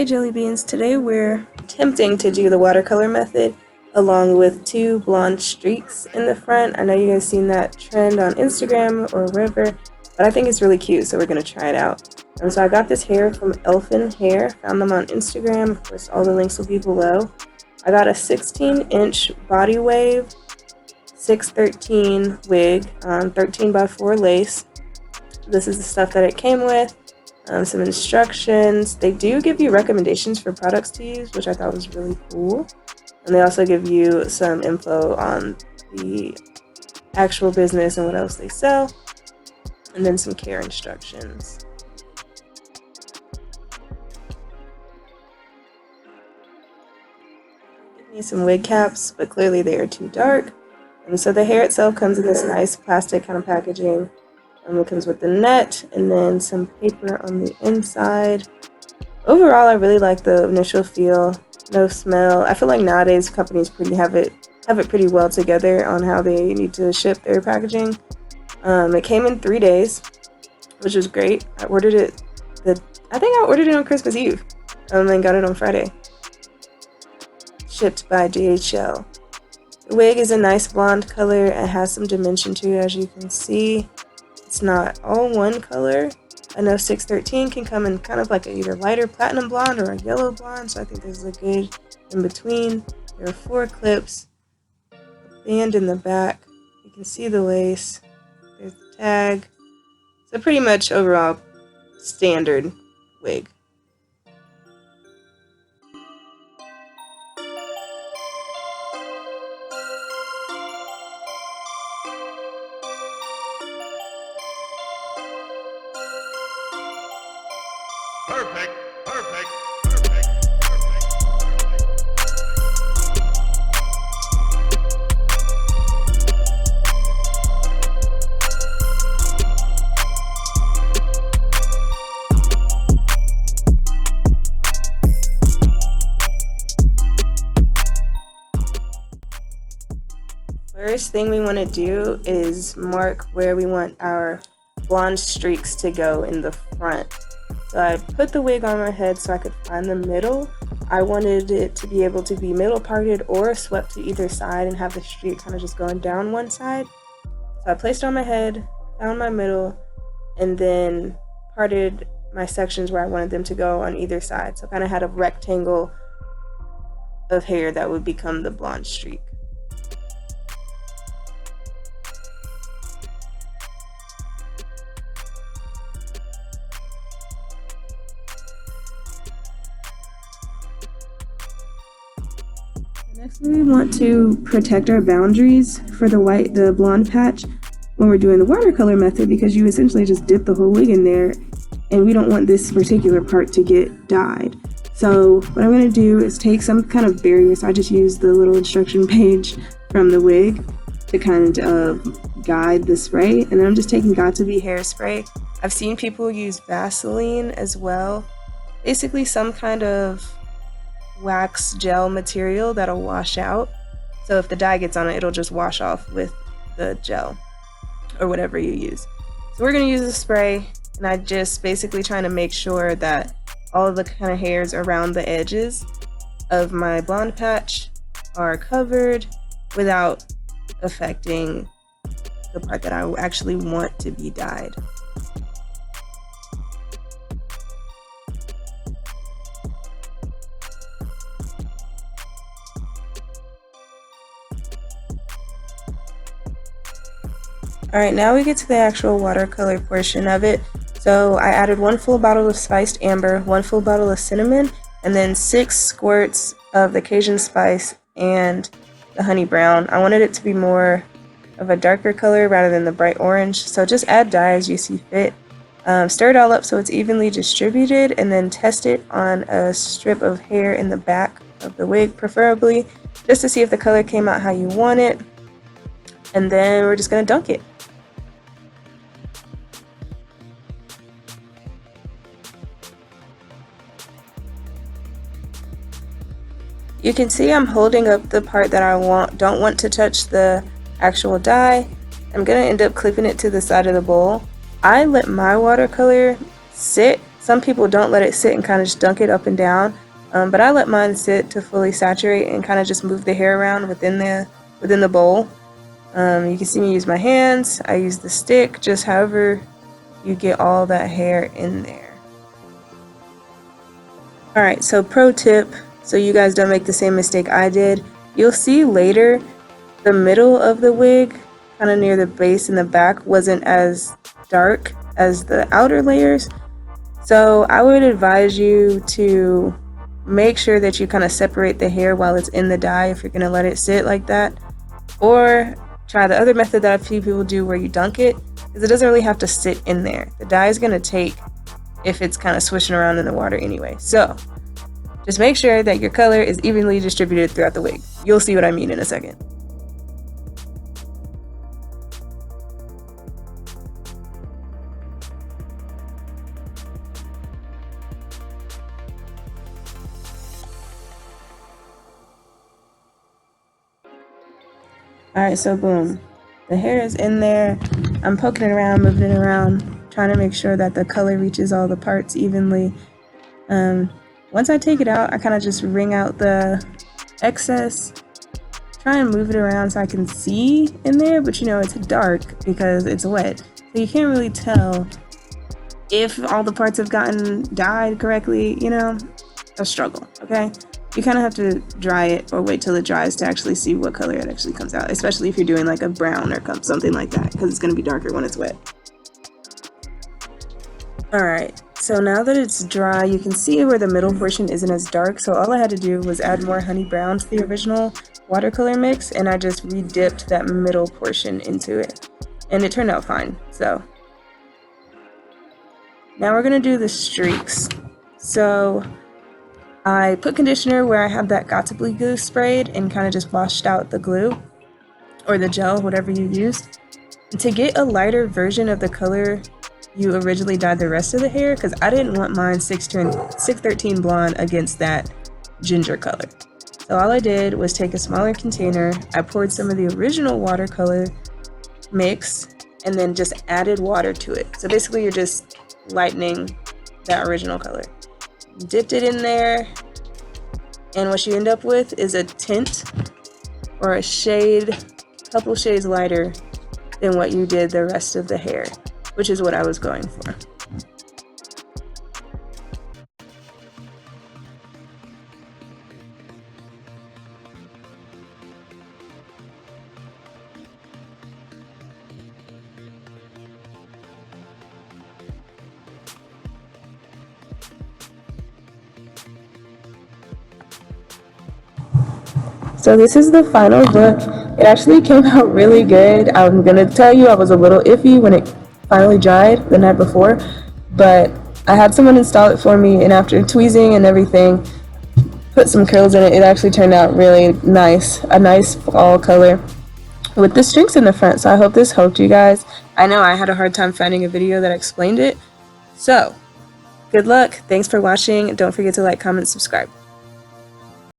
Hey Jelly Beans, today we're attempting to do the watercolor method along with two blonde streaks in the front. I know you guys seen that trend on Instagram or wherever, but I think it's really cute, so we're going to try it out. So I got this hair from Elfin Hair, found them on Instagram. Of course, all the links will be below. I got a 16-inch body wave, 613 wig, 13x4 lace. This is the stuff that it came with. Some instructions. They do give you recommendations for products to use, which I thought was really cool. And they also give you some info on the actual business and what else they sell. And then some care instructions. Give me some wig caps, but clearly they are too dark. And so the hair itself comes in this nice plastic kind of packaging. It comes with the net and then some paper on the inside. Overall, I really like the initial feel. No smell. I feel like nowadays companies have it pretty well together on how they need to ship their packaging. It came in 3 days, which was great. I ordered it. I think I ordered it on Christmas Eve, and got it on Friday. Shipped by DHL. The wig is a nice blonde color. It has some dimension to it, as you can see. It's not all one color. I know 613 can come in kind of like a either lighter platinum blonde or a yellow blonde, so I think this is a good in between. There are 4 clips, a band in the back. You can see the lace. There's the tag. So pretty much overall standard wig. Perfect. First thing we want to do is mark where we want our blonde streaks to go in the front. So I put the wig on my head so I could find the middle. I wanted it to be able to be middle parted or swept to either side and have the streak kind of just going down one side. So I placed it on my head, found my middle, and then parted my sections where I wanted them to go on either side. So I kind of had a rectangle of hair that would become the blonde streak. Next, we want to protect our boundaries for the blonde patch when we're doing the watercolor method, because you essentially just dip the whole wig in there and we don't want this particular part to get dyed. So what I'm going to do is take some kind of barrier. So I just use the little instruction page from the wig to kind of guide the spray, and then I'm just taking Got2b hairspray. I've seen people use Vaseline as well. Basically some kind of wax gel material that'll wash out, so if the dye gets on it, it'll just wash off with the gel or whatever you use. So we're going to use the spray, and I just basically trying to make sure that all of the kind of hairs around the edges of my blonde patch are covered without affecting the part that I actually want to be dyed. Alright, now we get to the actual watercolor portion of it. So I added 1 full bottle of spiced amber, 1 full bottle of cinnamon, and then 6 squirts of the Cajun spice and the honey brown. I wanted it to be more of a darker color rather than the bright orange, so just add dye as you see fit. Stir it all up so it's evenly distributed, and then test it on a strip of hair in the back of the wig, preferably, just to see if the color came out how you want it. And then we're just going to dunk it. You can see I'm holding up the part that I don't want to touch the actual dye. I'm going to end up clipping it to the side of the bowl. I let my watercolor sit Some people don't let it sit and kind of just dunk it up and down, but I let mine sit to fully saturate and kind of just move the hair around within the bowl. You can see me use my hands, I use the stick, just however you get all that hair in there. Alright, so pro tip, so you guys don't make the same mistake I did, you'll see later the middle of the wig, kind of near the base and the back, wasn't as dark as the outer layers. So I would advise you to make sure that you kind of separate the hair while it's in the dye if you're going to let it sit like that. Or try the other method that a few people do where you dunk it, because it doesn't really have to sit in there. The dye is going to take if it's kind of swishing around in the water anyway. So just make sure that your color is evenly distributed throughout the wig. You'll see what I mean in a second. Alright, so boom. The hair is in there. I'm poking it around, moving it around, trying to make sure that the color reaches all the parts evenly. Once I take it out, I kind of just wring out the excess, try and move it around so I can see in there, but you know, it's dark because it's wet. So you can't really tell if all the parts have gotten dyed correctly, you know, a struggle, okay? You kind of have to dry it or wait till it dries to actually see what color it actually comes out, especially if you're doing like a brown or something like that, because it's going to be darker when it's wet. Alright, so now that it's dry, you can see where the middle portion isn't as dark, so all I had to do was add more honey brown to the original watercolor mix, and I just re-dipped that middle portion into it, and it turned out fine. So now we're going to do the streaks. So I put conditioner where I have that Got2b glue sprayed and kind of just washed out the glue or the gel, whatever you use. And to get a lighter version of the color you originally dyed the rest of the hair, because I didn't want mine 613 blonde against that ginger color. So all I did was take a smaller container, I poured some of the original watercolor mix, and then just added water to it. So basically you're just lightening that original color. Dipped it in there, and what you end up with is a tint or a shade, couple shades lighter than what you did the rest of the hair, which is what I was going for. So this is the final look. It actually came out really good. I'm gonna tell you I was a little iffy when it finally dried the night before, but I had someone install it for me, and after tweezing and everything, put some curls in it, it actually turned out really nice. A nice fall color with the streaks in the front, so I hope this helped you guys. I know I had a hard time finding a video that explained it. So, good luck. Thanks for watching. Don't forget to like, comment, subscribe.